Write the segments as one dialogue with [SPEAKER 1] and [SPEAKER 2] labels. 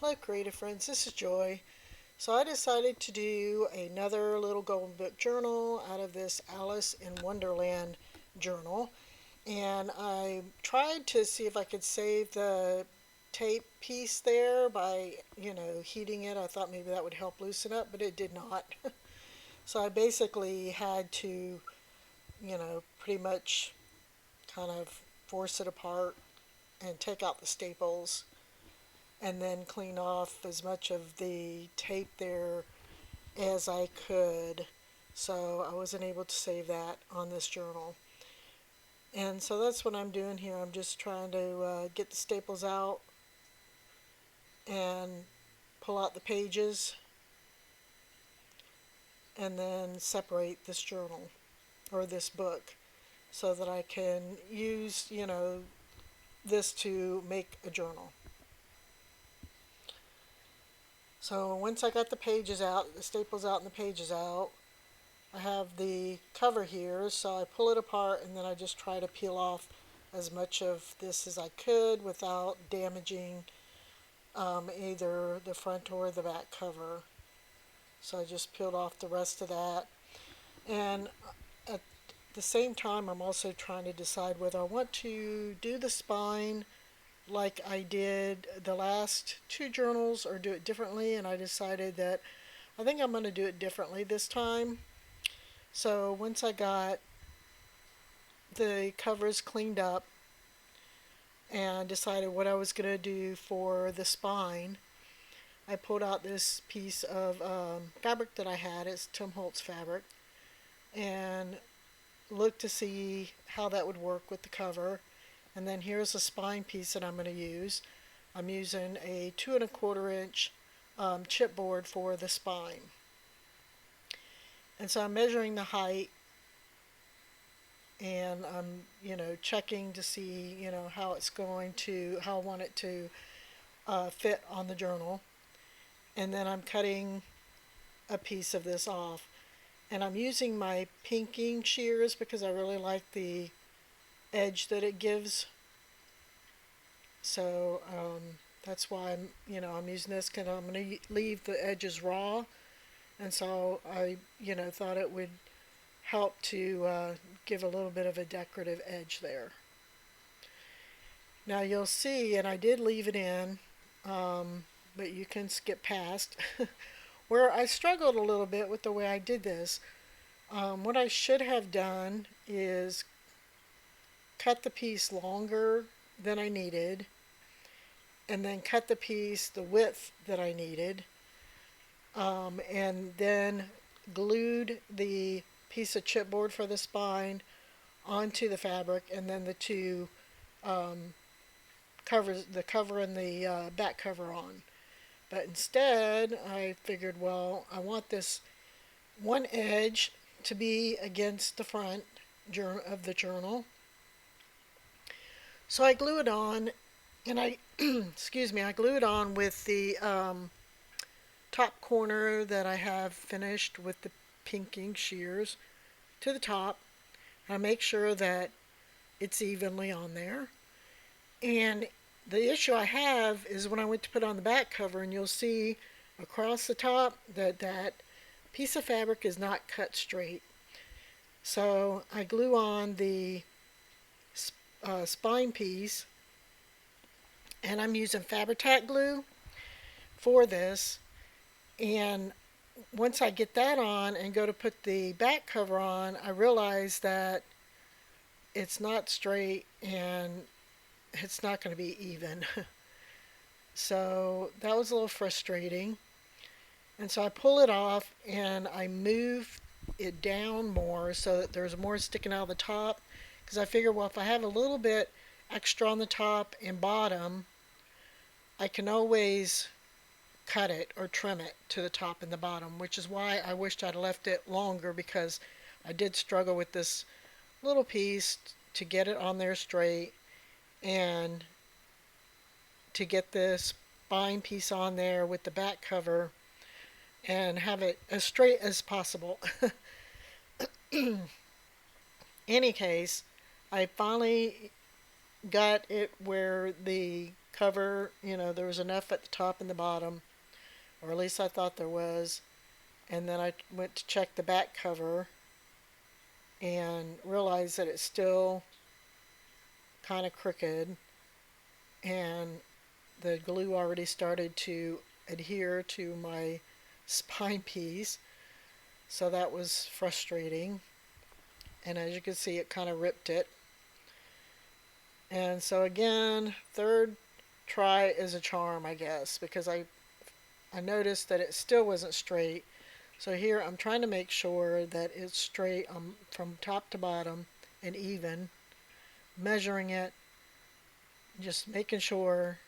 [SPEAKER 1] Hello creative friends, this is Joy. So I decided to do another little golden book journal out of this Alice in Wonderland journal. And I tried to see if I could save the tape piece there by, heating it. I thought maybe that would help loosen up, but it did not. So I basically had to, pretty much kind of force it apart and take out the staples and then clean off as much of the tape there as I could. So I wasn't able to save that on this journal. And so that's what I'm doing here. I'm just trying to get the staples out and pull out the pages and then separate this journal or this book so that I can use, this to make a journal. So once I got the pages out, the staples out and the pages out, I have the cover here, so I pull it apart and then I just try to peel off as much of this as I could without damaging either the front or the back cover. So I just peeled off the rest of that. And at the same time, I'm also trying to decide whether I want to do the spine like I did the last two journals or do it differently. And I decided that I think I'm going to do it differently this time. So once I got the covers cleaned up and decided what I was going to do for the spine, I pulled out this piece of fabric that I had. It's Tim Holtz fabric, and looked to see how that would work with the cover. And then here's a spine piece that I'm going to use. I'm using a 2¼ inch chipboard for the spine. And so I'm measuring the height and I'm, checking to see, how it's going to, how I want it to fit on the journal. And then I'm cutting a piece of this off. And I'm using my pinking shears because I really like the edge that it gives. So that's why I'm using this because I'm going to leave the edges raw. And so I, thought it would help to give a little bit of a decorative edge there. Now you'll see, and I did leave it in, but you can skip past, where I struggled a little bit with the way I did this. What I should have done is cut the piece longer than I needed, and then cut the piece the width that I needed, and then glued the piece of chipboard for the spine onto the fabric, and then the two covers, the cover and the back cover on. But instead, I figured, well, I want this one edge to be against the front of the journal. So I glue it on, and I, excuse me, I glue it on with the top corner that I have finished with the pinking shears to the top. I make sure that it's evenly on there. And the issue I have is when I went to put on the back cover, and you'll see across the top that that piece of fabric is not cut straight. So I glue on the spine piece, and I'm using Fabri-Tac glue for this. And once I get that on and go to put the back cover on, I realize that it's not straight and it's not going to be even. So that was a little frustrating. And so I pull it off and I move it down more so that there's more sticking out of the top. Because I figure, well, if I have a little bit extra on the top and bottom, I can always cut it or trim it to the top and the bottom, which is why I wished I'd left it longer, because I did struggle with this little piece to get it on there straight and to get this spine piece on there with the back cover and have it as straight as possible. Any case, I finally got it where the cover, there was enough at the top and the bottom, or at least I thought there was. And then I went to check the back cover and realized that it's still kind of crooked, and the glue already started to adhere to my spine piece. So that was frustrating. And as you can see, it kind of ripped it. And so again, third try is a charm, I guess, because I noticed that it still wasn't straight. So here I'm trying to make sure that it's straight from top to bottom and even, measuring it, just making sure,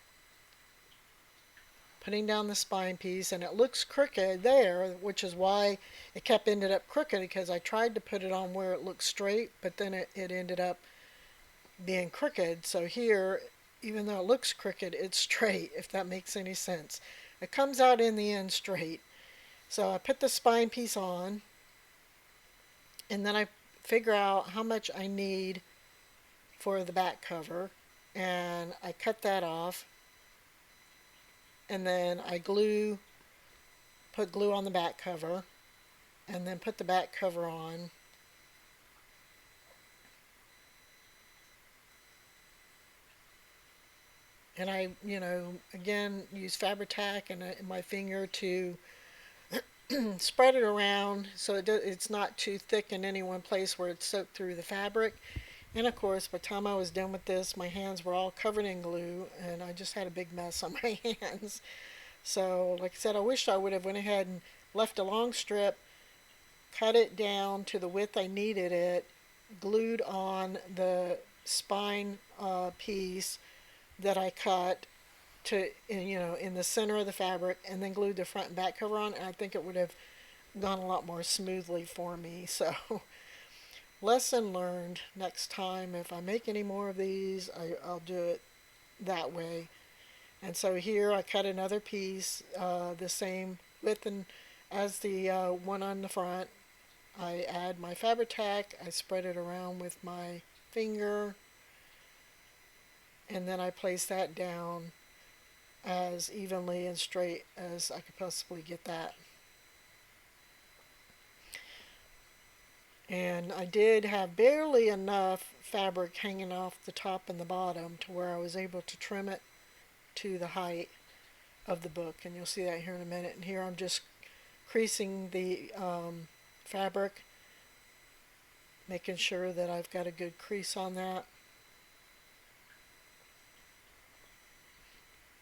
[SPEAKER 1] putting down the spine piece, and it looks crooked there, which is why it ended up crooked, because I tried to put it on where it looked straight, but then it ended up being crooked. So here, even though it looks crooked, it's straight, if that makes any sense. It comes out in the end straight. So I put the spine piece on, and then I figure out how much I need for the back cover, and I cut that off, and then I put glue on the back cover, and then put the back cover on. And I, again, use Fabri-Tac and my finger to spread it around so it's not too thick in any one place where it's soaked through the fabric. And of course, by the time I was done with this, my hands were all covered in glue, and I just had a big mess on my hands. So, like I said, I wish I would have went ahead and left a long strip, cut it down to the width I needed it, glued on the spine piece that I cut to, in the center of the fabric, and then glued the front and back cover on, and I think it would have gone a lot more smoothly for me. So lesson learned. Next time, if I make any more of these, I'll do it that way. And so here I cut another piece the same width as the one on the front. I add my Fabri-Tac, I spread it around with my finger, and then I place that down as evenly and straight as I could possibly get that. And I did have barely enough fabric hanging off the top and the bottom to where I was able to trim it to the height of the book, and you'll see that here in a minute. And here I'm just creasing the fabric, making sure that I've got a good crease on that,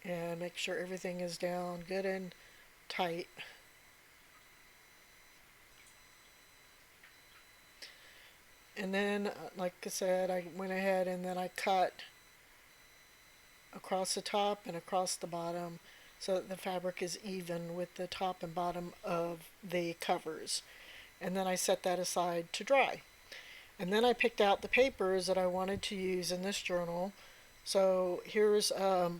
[SPEAKER 1] and make sure everything is down good and tight. And then, like I said, I went ahead and then I cut across the top and across the bottom so that the fabric is even with the top and bottom of the covers. And then I set that aside to dry. And then I picked out the papers that I wanted to use in this journal. So here's a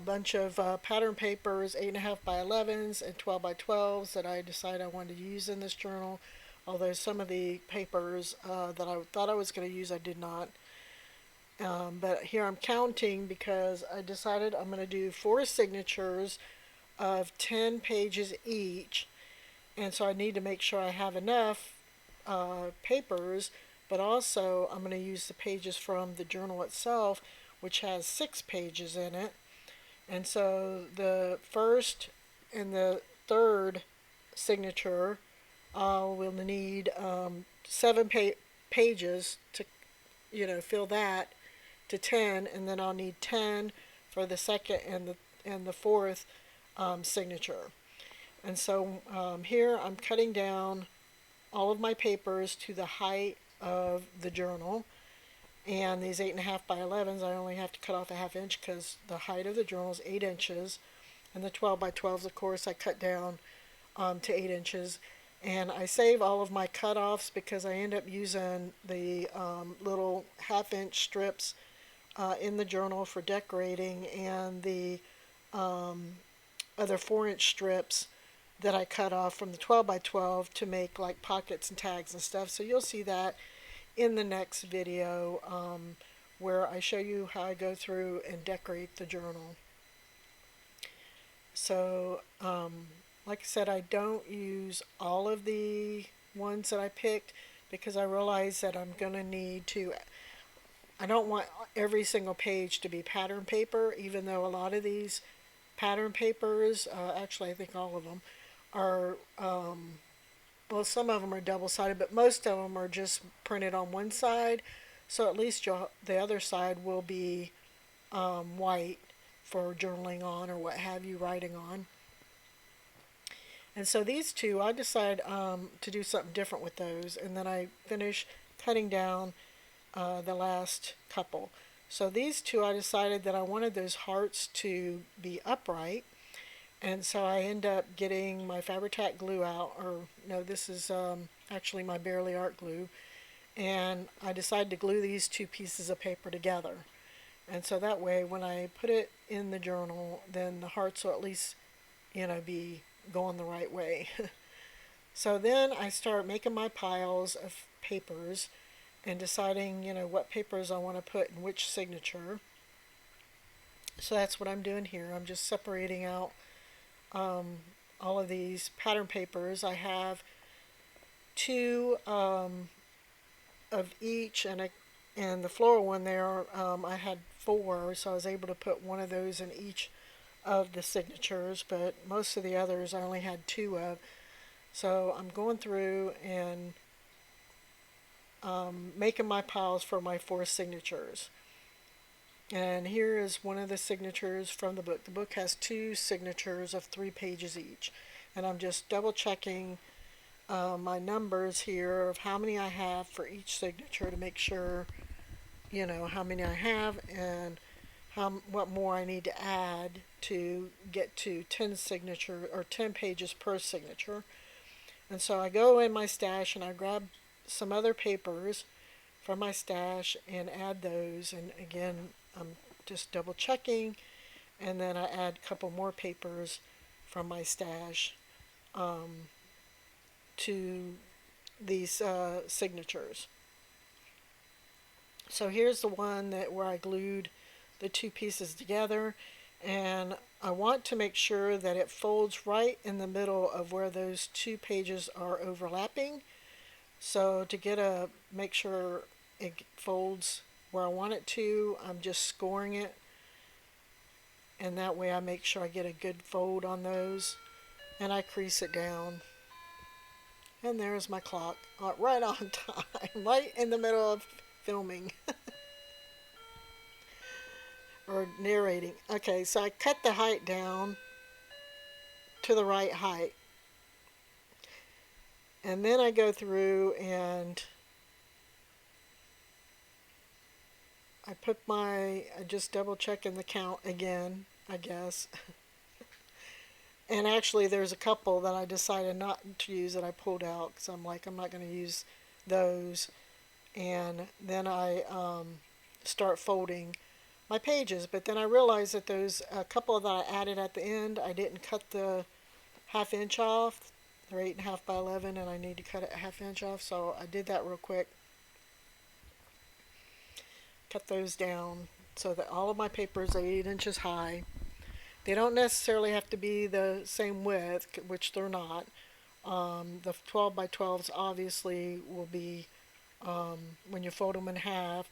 [SPEAKER 1] bunch of pattern papers, 8.5 by 11s and 12 by 12s that I decided I wanted to use in this journal. Although some of the papers that I thought I was going to use, I did not. But here I'm counting because I decided I'm going to do 4 signatures of 10 pages each. And so I need to make sure I have enough papers, but also I'm going to use the pages from the journal itself, which has 6 pages in it. And so the first and the third signature we'll need 7 pages to, fill that to 10, and then I'll need 10 for the second and the fourth signature. And so here I'm cutting down all of my papers to the height of the journal. And these 8.5 by 11s, I only have to cut off a ½ inch because the height of the journal is 8 inches. And the 12 by 12s, of course, I cut down to 8 inches. And I save all of my cutoffs because I end up using the little ½ inch strips in the journal for decorating, and the other 4-inch strips that I cut off from the 12 by 12 to make like pockets and tags and stuff. So you'll see that in the next video where I show you how I go through and decorate the journal. So, like I said, I don't use all of the ones that I picked because I realize that I'm going to need to. I don't want every single page to be pattern paper, even though a lot of these pattern papers, actually, I think all of them, are, well, some of them are double sided, but most of them are just printed on one side. So at least the other side will be white for journaling on or what have you, writing on. And so these two, I decided to do something different with those, and then I finished cutting down the last couple. So these two, I decided that I wanted those hearts to be upright, and so I end up getting my Fabri-Tac glue out, or no, this is actually my Bearly Art glue, and I decided to glue these two pieces of paper together. And so that way, when I put it in the journal, then the hearts will at least, be going the right way. So then I start making my piles of papers and deciding, what papers I want to put in which signature. So that's what I'm doing here. I'm just separating out all of these pattern papers. I have two of each, and the floral one there, I had four, so I was able to put one of those in each of the signatures, but most of the others I only had two of. So I'm going through and making my piles for my four signatures. And here is one of the signatures from the book. The book has two signatures of 3 pages each. And I'm just double checking my numbers here of how many I have for each signature to make sure, how many I have and what more I need to add to get to 10 signature or 10 pages per signature. And so I go in my stash and I grab some other papers from my stash and add those. And again, I'm just double checking, and then I add a couple more papers from my stash to these signatures. So here's the one where I glued the two pieces together, and I want to make sure that it folds right in the middle of where those two pages are overlapping. So to make sure it folds where I want it to, I'm just scoring it, and that way I make sure I get a good fold on those, and I crease it down. And there's my clock, right on time, right in the middle of filming or narrating. Okay, so I cut the height down to the right height, and then I go through and I just double checking the count again, I guess. And actually there's a couple that I decided not to use that I pulled out because I'm like, I'm not going to use those. And then I start folding my pages. But then I realized that those a couple that I added at the end, I didn't cut the ½ inch off. They're 8.5 by 11, and I need to cut it a ½ inch off. So I did that real quick. Cut those down so that all of my papers are 8 inches high. They don't necessarily have to be the same width, which they're not. The 12 by 12s obviously will be, when you fold them in half,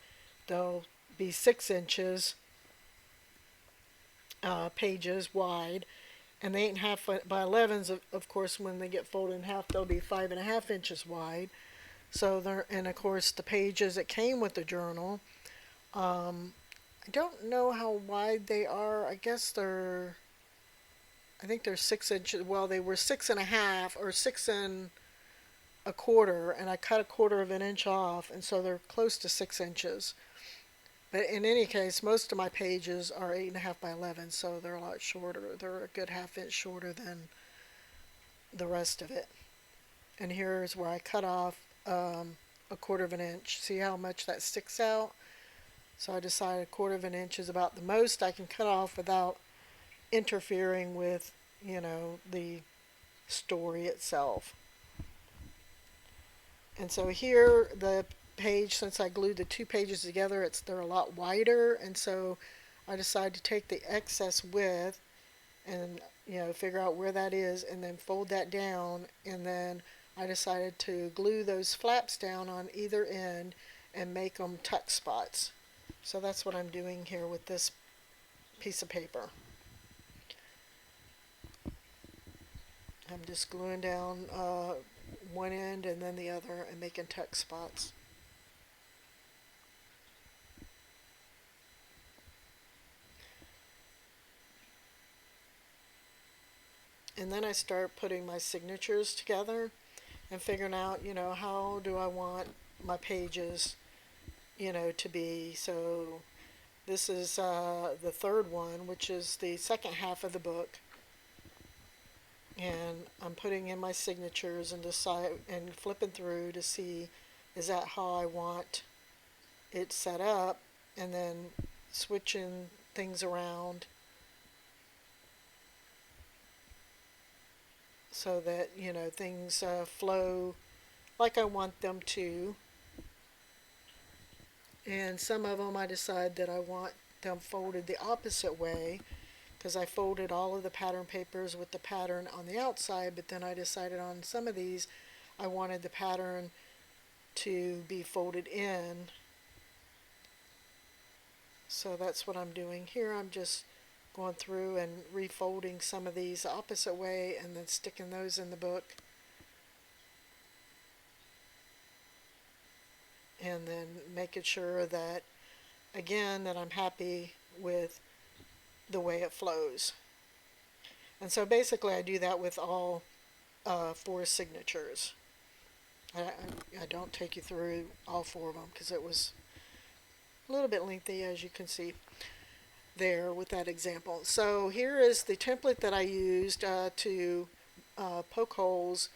[SPEAKER 1] they'll be 6 inches pages wide. And the 8.5 by 11s, of course, when they get folded in half, they'll be 5.5 inches wide. So and of course the pages that came with the journal, I don't know how wide they are. I think they're 6 inches. Well, they were 6.5 or 6 1/4, and I cut 1/4 inch off, and so they're close to 6 inches. But in any case, most of my pages are 8.5 by 11, so they're a lot shorter. They're a good ½ inch shorter than the rest of it. And here's where I cut off 1/4 inch. See how much that sticks out? So I decided 1/4 inch is about the most I can cut off without interfering with, the story itself. And so here the page, since I glued the two pages together, they're a lot wider, and so I decided to take the excess width and figure out where that is and then fold that down, and then I decided to glue those flaps down on either end and make them tuck spots. So that's what I'm doing here with this piece of paper. I'm just gluing down one end and then the other and making tuck spots. And then I start putting my signatures together and figuring out, how do I want my pages, to be. So this is the third one, which is the second half of the book. And I'm putting in my signatures and flipping through to see, is that how I want it set up, and then switching things around so that things flow like I want them to. And some of them I decide that I want them folded the opposite way, because I folded all of the pattern papers with the pattern on the outside, but then I decided on some of these I wanted the pattern to be folded in. So that's what I'm doing here. I'm just going through and refolding some of these the opposite way and then sticking those in the book. And then making sure that, again, that I'm happy with the way it flows. And so basically I do that with all 4 signatures. I don't take you through all 4 of them because it was a little bit lengthy, as you can see there with that example. So here is the template that I used to poke holes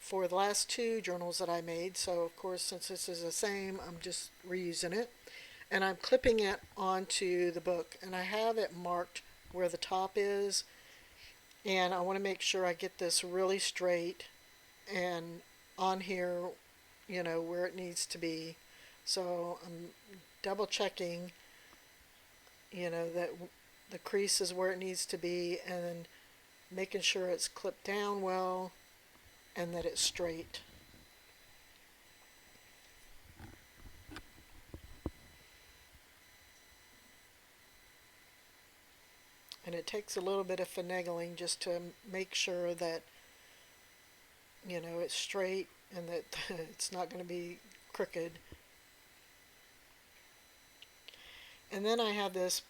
[SPEAKER 1] for the last 2 journals that I made. So of course, since this is the same, I'm just reusing it. And I'm clipping it onto the book. And I have it marked where the top is. And I want to make sure I get this really straight and on here, where it needs to be. So I'm double checking, that the crease is where it needs to be, and making sure it's clipped down well and that it's straight. And it takes a little bit of finagling just to make sure that it's straight and that it's not going to be crooked. And then I have this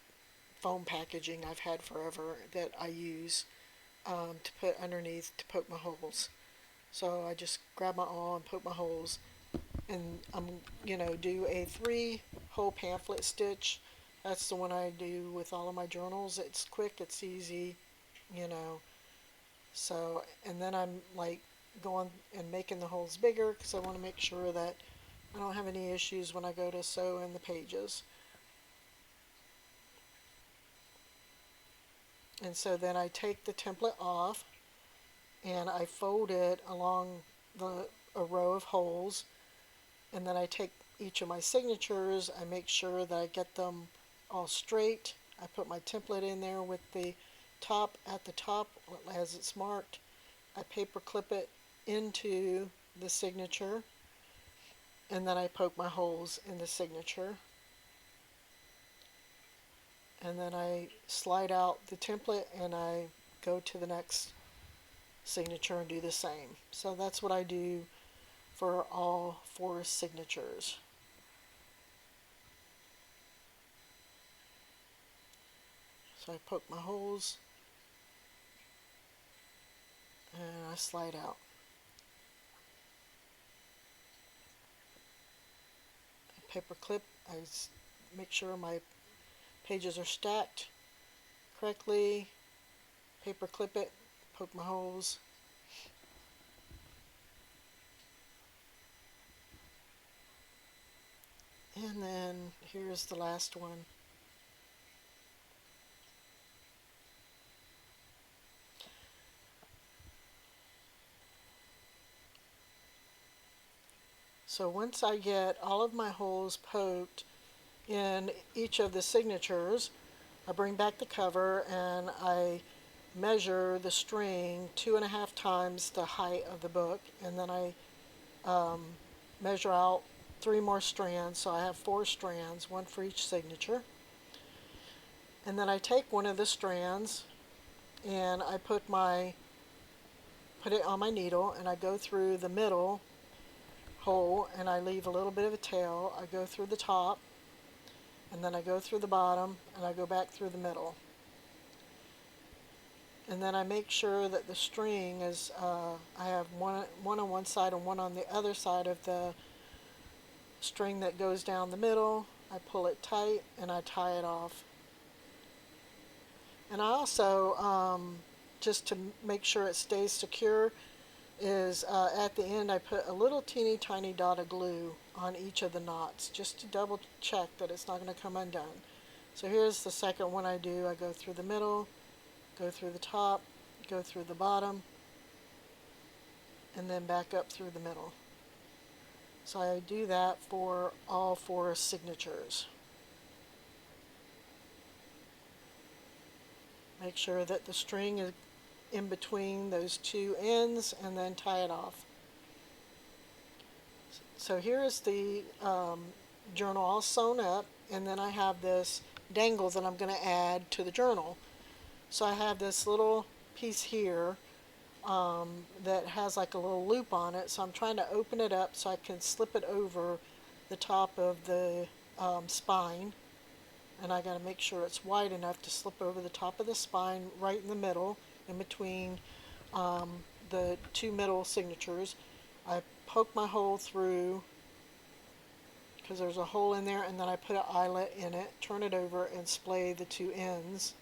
[SPEAKER 1] foam packaging I've had forever that I use to put underneath to poke my holes. So I just grab my awl and poke my holes, and I'm do a 3-hole pamphlet stitch. That's the one I do with all of my journals. It's quick, it's easy, So, and then I'm like going and making the holes bigger because I want to make sure that I don't have any issues when I go to sew in the pages. And so then I take the template off and I fold it along a row of holes, and then I take each of my signatures. I make sure that I get them all straight. I put my template in there with the top at the top as it's marked. I paper clip it into the signature, and then I poke my holes in the signature. And then I slide out the template and I go to the next signature and do the same. So that's what I do for all 4 signatures. So I poke my holes and I slide out. I paper clip, I make sure my pages are stacked correctly, paper clip it, poke my holes. And then here's the last one. So once I get all of my holes poked in each of the signatures, I bring back the cover and I measure the string 2.5 times the height of the book, and then I measure out 3 more strands, so I have 4 strands, one for each signature. And then I take one of the strands and I put it on my needle, and I go through the middle hole and I leave a little bit of a tail. I go through the top, and then I go through the bottom, and I go back through the middle. And then I make sure that the string is, I have one on one side and one on the other side of the string that goes down the middle. I pull it tight and I tie it off. And I also, just to make sure it stays secure, is at the end I put a little teeny tiny dot of glue on each of the knots just to double check that it's not going to come undone. So here's the second one I do. I go through the middle, go through the top, go through the bottom, and then back up through the middle. So I do that for all 4 signatures. Make sure that the string is in between those 2 ends, and then tie it off. So here is the journal all sewn up, and then I have this dangle that I'm going to add to the journal. So I have this little piece here that has like a little loop on it, so I'm trying to open it up so I can slip it over the top of the spine, and I got to make sure it's wide enough to slip over the top of the spine right in the middle, in between the 2 middle signatures. I poke my hole through because there's a hole in there, and then I put an eyelet in it, turn it over, and splay the 2 ends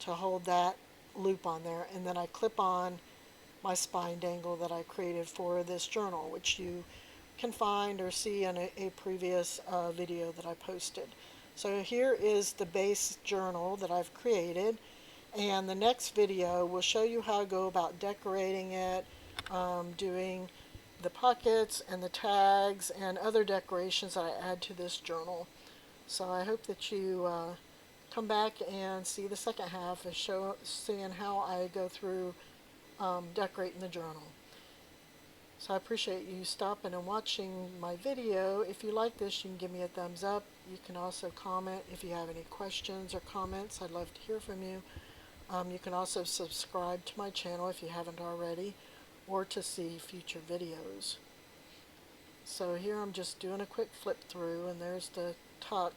[SPEAKER 1] to hold that loop on there, and then I clip on my spine dangle that I created for this journal, which you can find or see in a previous video that I posted. So here is the base journal that I've created, and the next video will show you how I go about decorating it, doing the pockets and the tags and other decorations that I add to this journal. So I hope that you come back and see the second half of seeing how I go through decorating the journal. So I appreciate you stopping and watching my video. If you like this, you can give me a thumbs up. You can also comment if you have any questions or comments. I'd love to hear from you. You can also subscribe to my channel if you haven't already, or to see future videos. So here I'm just doing a quick flip through, and there's the tuck.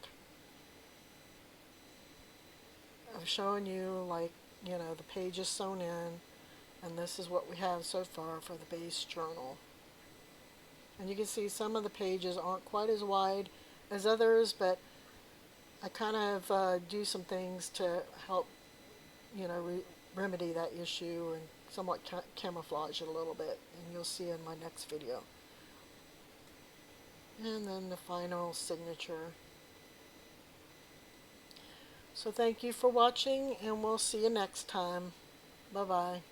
[SPEAKER 1] I'm showing you, like, the pages sewn in, and this is what we have so far for the base journal. And you can see some of the pages aren't quite as wide as others, but I kind of do some things to help remedy that issue and somewhat camouflage it a little bit, and you'll see in my next video. And then the final signature. So thank you for watching, and we'll see you next time. Bye-bye.